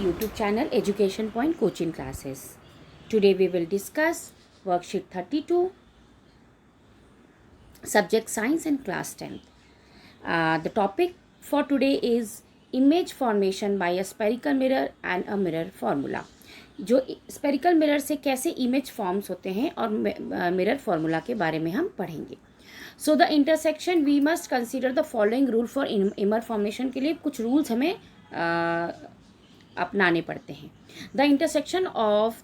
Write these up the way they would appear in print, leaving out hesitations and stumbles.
YouTube channel Education Point Coaching Classes. Today we will discuss worksheet 32, subject science and class 10th. The topic for today is image formation by a spherical mirror and a mirror formula. जो spherical mirror से कैसे image forms होते हैं और mirror formula के बारे में हम पढ़ेंगे. So the intersection we must consider the following rule for image formation के लिए कुछ रूल्स हमें अपनाने पड़ते हैं. The intersection of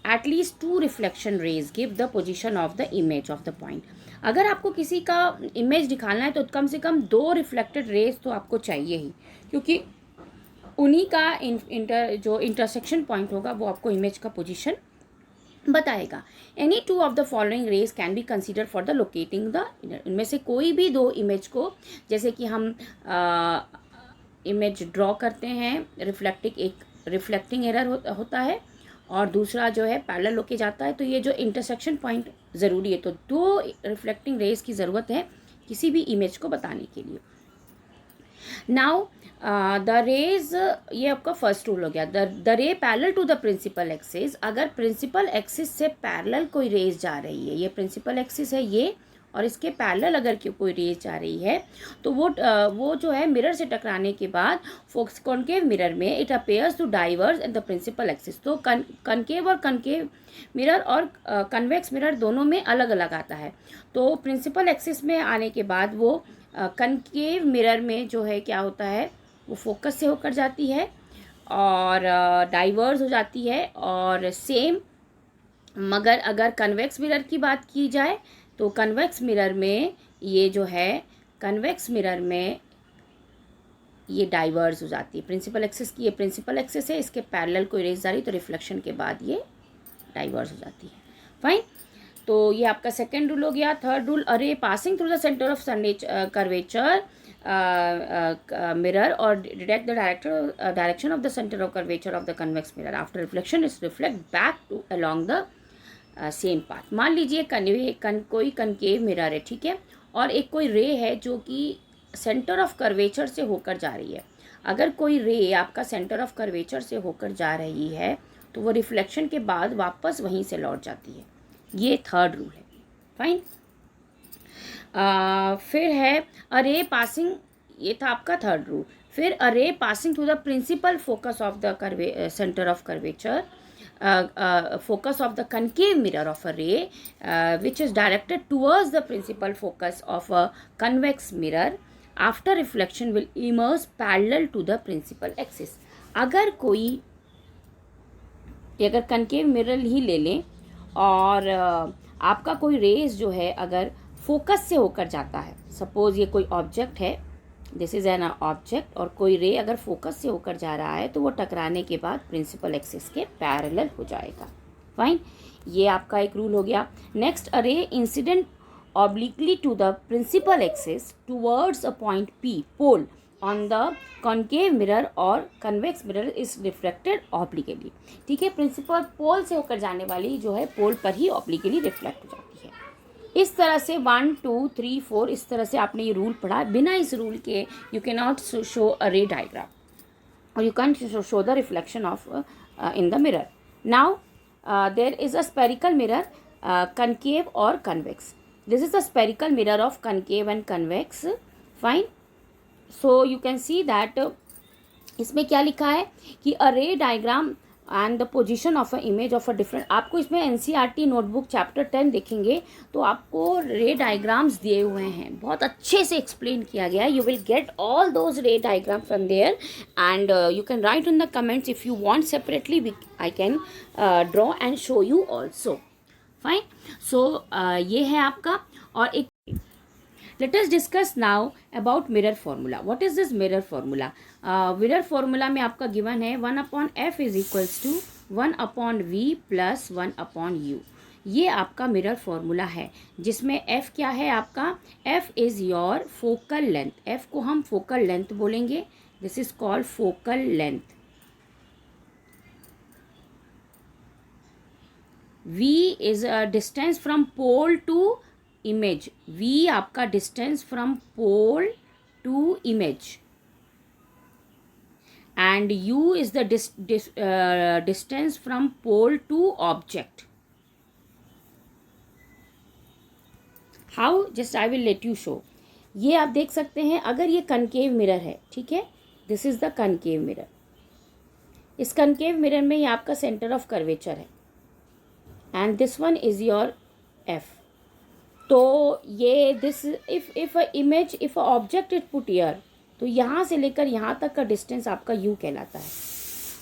at least 2 reflection rays give the position of the image of the point. अगर आपको किसी का इमेज दिखाना है तो कम से कम 2 रिफ्लेक्टेड रेज तो आपको चाहिए ही, क्योंकि उन्हीं का जो इंटरसेक्शन पॉइंट होगा वो आपको इमेज का पोजीशन बताएगा. Any 2 of the following raise can be consider for the locating the inner. इनमें से कोई भी 2 इमेज को, जैसे कि हम इमेज ड्रॉ करते हैं, रिफ्लेक्टिंग एरर होता है और दूसरा जो है पैरेलल होके जाता है, तो ये जो इंटरसेक्शन पॉइंट ज़रूरी है. तो 2 रिफ्लेक्टिंग रेज की ज़रूरत है किसी भी इमेज को बताने के लिए. नाउ द रेज, ये आपका फर्स्ट रूल हो गया. The ray parallel to the principal axis. अगर प्रिंसिपल एक्सिस से पैरेलल कोई रेज जा रही है, ये प्रिंसिपल एक्सिस है ये, और इसके पैरेलल अगर कोई रेज जा रही है तो वो जो है मिरर से टकराने के बाद फोकस कॉनकेव मिरर में it appears to diverge in the principal axis. तो कनकेव और कनकेव मिरर और कन्वेक्स मिरर दोनों में अलग अलग आता है. तो प्रिंसिपल एक्सिस में आने के बाद वो कनकेव मिरर में जो है क्या होता है, वो फोकस से होकर जाती है और डाइवर्स हो जाती है. और सेम मगर अगर कन्वेक्स मिरर की बात की जाए तो कन्वेक्स मिरर में ये जो है, कन्वेक्स मिरर में ये डाइवर्स हो जाती है. प्रिंसिपल एक्सिस की, ये प्रिंसिपल एक्सिस है, इसके पैरेलल कोई रेज जा रही तो रिफ्लेक्शन के बाद ये डाइवर्स हो जाती है. फाइन. तो ये आपका सेकेंड रूल हो गया. थर्ड रूल, अरे passing through the centre of curvature mirror or detect the direction of the center of curvature of the convex mirror. After reflection is reflect back to along the same path. मान लीजिए कोई concave mirror है, ठीक है, और एक कोई रे है जो कि सेंटर ऑफ कर्वेचर से होकर जा रही है. अगर कोई रे आपका सेंटर ऑफ कर्वेचर से होकर जा रही है तो वो रिफ्लेक्शन के बाद वापस वहीं से लौट जाती है. ये थर्ड रूल है. फाइन. फिर है अरे पासिंग, ये था आपका थर्ड रूल. फिर a ray passing through the principal focus of the centre of curvature, focus of the concave mirror of a ray which is directed towards the principal focus of a convex mirror after reflection will emerge parallel to the principal axis. अगर concave mirror ही ले लें और आपका कोई raise जो है अगर focus से होकर जाता है, सपोज ये कोई ऑब्जेक्ट है, दिस इज एन ऑब्जेक्ट, और कोई रे अगर फोकस से होकर जा रहा है तो वो टकराने के बाद प्रिंसिपल एक्सिस के पैरेलल हो जाएगा. फाइन. ये आपका एक रूल हो गया. Next, a ray incident obliquely to the principal axis towards a point P pole on the concave mirror और convex mirror is reflected obliquely. ठीक है, प्रिंसिपल पोल से होकर जाने वाली जो है पोल पर ही ऑब्लिकली रिफ्लेक्ट हो जाती है. इस तरह से 1 2 3 4 इस तरह से आपने ये रूल पढ़ा. बिना इस रूल के you can not show a ray diagram और you can show the reflection of in the mirror. Now there is a spherical mirror concave और convex. This is the spherical mirror of concave and convex. Fine. So you can see that इसमें क्या लिखा है कि a ray diagram and the position of a image of a different. आपको इसमें NCERT notebook chapter 10 देखेंगे तो आपको रे डायग्राम्स दिए हुए हैं, बहुत अच्छे से एक्सप्लेन किया गया है. You will get all those ray diagram from there and you can write in the comments if you want separately. I can draw and show you also. Fine. So ये है आपका. और एक let us discuss now about mirror formula. What is this mirror formula? Mirror formula में आपका given है 1/f is equals to 1/v plus 1/u. ये आपका मिरर फॉर्मूला है जिसमें f क्या है आपका, f is your focal length. f को हम focal length बोलेंगे. This is called focal length. v is a distance from pole to image. v आपका distance from pole to image. and u is the distance from pole to object. How? Just I will let you show. ये आप देख सकते हैं, अगर ये concave mirror है, ठीक है, this is the concave mirror. इस कनकेव मिरर में ये आपका सेंटर ऑफ कर्वेचर है and this one is your F. तो ये this if image if object is put here, तो यहाँ से लेकर यहाँ तक का डिस्टेंस आपका यू कहलाता है.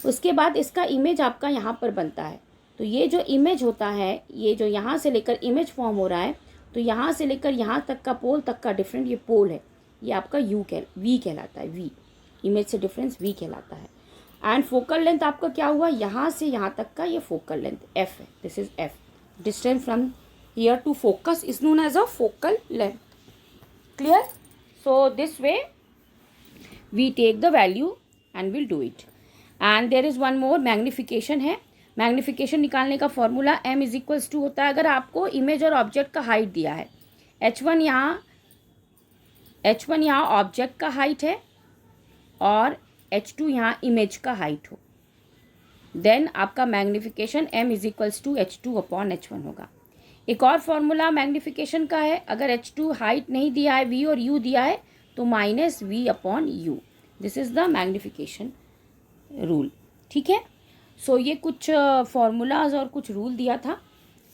उसके बाद इसका इमेज आपका यहाँ पर बनता है. तो ये जो इमेज होता है, ये जो यहाँ से लेकर इमेज फॉर्म हो रहा है, तो यहाँ से लेकर यहाँ तक का पोल तक का डिफरेंट ये पोल है, ये आपका वी कहलाता है. वी इमेज से डिफरेंस वी कहलाता है. एंड फोकल लेंथ आपका क्या हुआ, यहाँ से यहाँ तक का ये फोकल लेंथ एफ है. This is f. Distance from here to focus is known as a focal length. Clear? So this way we take the value and will do it. And there is one more, magnification है. Magnification निकालने का formula m is equals to होता है, अगर आपको image और object का height दिया है, h1 यहाँ ऑब्जेक्ट का हाइट है और h2 यहाँ इमेज का हाइट हो, देन आपका magnification m is equals to h2 upon h1 होगा. एक और फॉर्मूला मैग्निफिकेशन का है, अगर h2 हाइट नहीं दिया है, v और u दिया है, तो minus v upon u. This is the magnification rule. ठीक है. सो ये कुछ फॉर्मूलाज और कुछ रूल दिया था,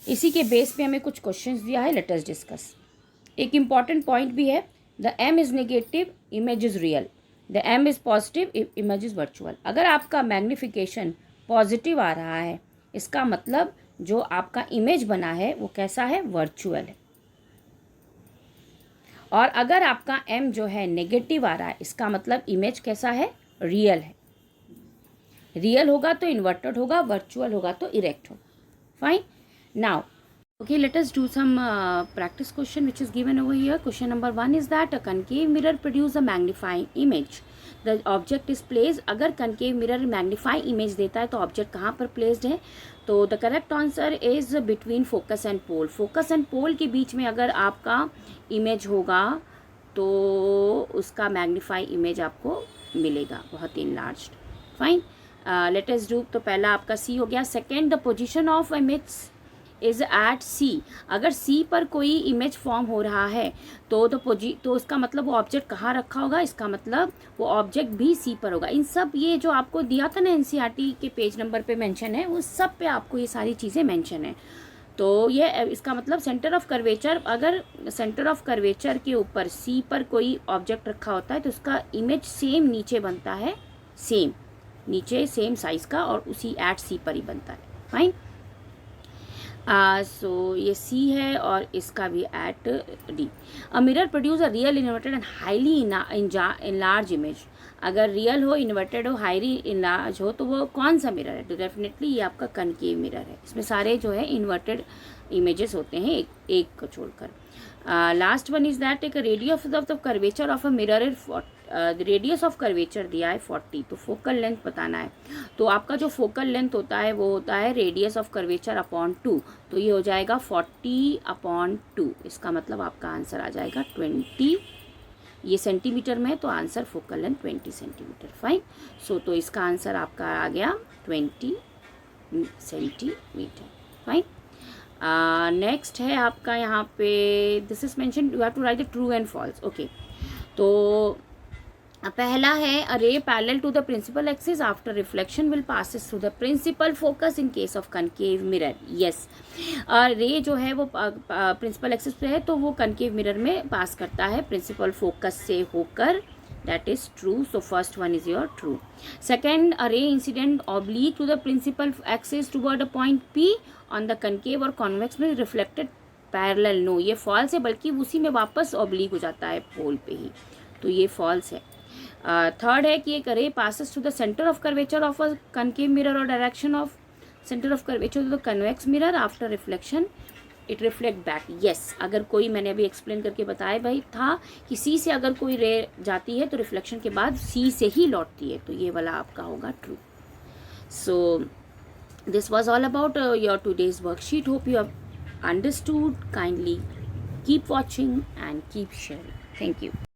इसी के बेस पे हमें कुछ क्वेश्चंस दिया है. Let us discuss. एक इम्पॉर्टेंट पॉइंट भी है, the m is negative, image is real. The m is positive, image is virtual. अगर आपका मैग्निफिकेशन पॉजिटिव आ रहा है, इसका मतलब जो आपका इमेज बना है वो कैसा है, वर्चुअल है. और अगर आपका m जो है नेगेटिव आ रहा है, इसका मतलब इमेज कैसा है, रियल है. रियल होगा तो इन्वर्टेड होगा, वर्चुअल होगा तो इरेक्ट होगा. Fine. Now okay, let us do some practice question which is given over here. Question number 1 is that a concave mirror produce a magnifying image. The object is placed. अगर concave mirror magnifying image देता है तो object कहाँ पर placed है, तो the correct answer is between focus and pole. focus and pole के बीच में अगर आपका image होगा तो उसका magnify image आपको मिलेगा, बहुत enlarged. Fine. Let us do. तो पहला आपका सी हो गया. Second, the position of image is at C. अगर सी पर कोई इमेज फॉर्म हो रहा है तो तो इसका मतलब वो ऑब्जेक्ट कहाँ रखा होगा, इसका मतलब वो ऑब्जेक्ट भी सी पर होगा. इन सब ये जो आपको दिया था ना एनसीईआरटी के पेज नंबर पे मेंशन है, उस सब पे आपको ये सारी चीज़ें मेंशन है. तो ये इसका मतलब सेंटर ऑफ कर्वेचर, अगर सेंटर ऑफ कर्वेचर के ऊपर सी पर कोई ऑब्जेक्ट रखा होता है तो उसका इमेज सेम नीचे बनता है, सेम नीचे सेम साइज का, और उसी एट सी पर ही बनता है. फाइन. सो ये सी है और इसका भी at D. A mirror produce a real inverted and highly enlarge image. अगर रियल हो, इन्वर्टेड हो, हाईली इनलार्ज हो, तो वो कौन सा मिरर है, तो डेफिनेटली ये आपका कनकेव मिरर है. इसमें सारे जो है इन्वर्टेड इमेजेस होते हैं, एक को छोड़कर. लास्ट वन इज दैट एक radius of the curvature of a mirror is radius of curvature दिया है 40, तो फोकल लेंथ बताना है. तो आपका जो फोकल लेंथ होता है वो होता है रेडियस ऑफ कर्वेचर अपॉन 2, तो ये हो जाएगा 40 अपॉन 2. इसका मतलब आपका आंसर आ जाएगा 20. ये सेंटीमीटर में, तो answer focal length 20 centimetre. Fine. So तो इसका आंसर आपका आ गया 20 सेंटीमीटर. फाइन. नेक्स्ट है आपका यहाँ पे, this is mention, you have to write the true and false. Okay. तो पहला है, a ray parallel to the principal axis after reflection will passes through the principal focus in case of concave mirror. Yes, ray जो है वो principal axis पे है तो वो कनकेव मिरर में पास करता है प्रिंसिपल फोकस से होकर. That is true. So first one is your true. Second, a ray incident oblique to the principal axis toward a point P on the concave or convex में reflected parallel. No, ये false है, बल्कि उसी में वापस oblique हो जाता है पोल पे ही, तो ये फॉल्स है. थर्ड है कि एक ray passes to the centre of curvature of a concave mirror और direction of centre of curvature to the convex mirror after reflection it reflect back. Yes, अगर कोई, मैंने अभी एक्सप्लेन करके बताया भाई था कि सी से अगर कोई रे जाती है तो रिफ्लेक्शन के बाद सी से ही लौटती है, तो ये वाला आपका होगा true. So this was all about your today's worksheet. Hope you have understood. Kindly keep watching and keep sharing. Thank you.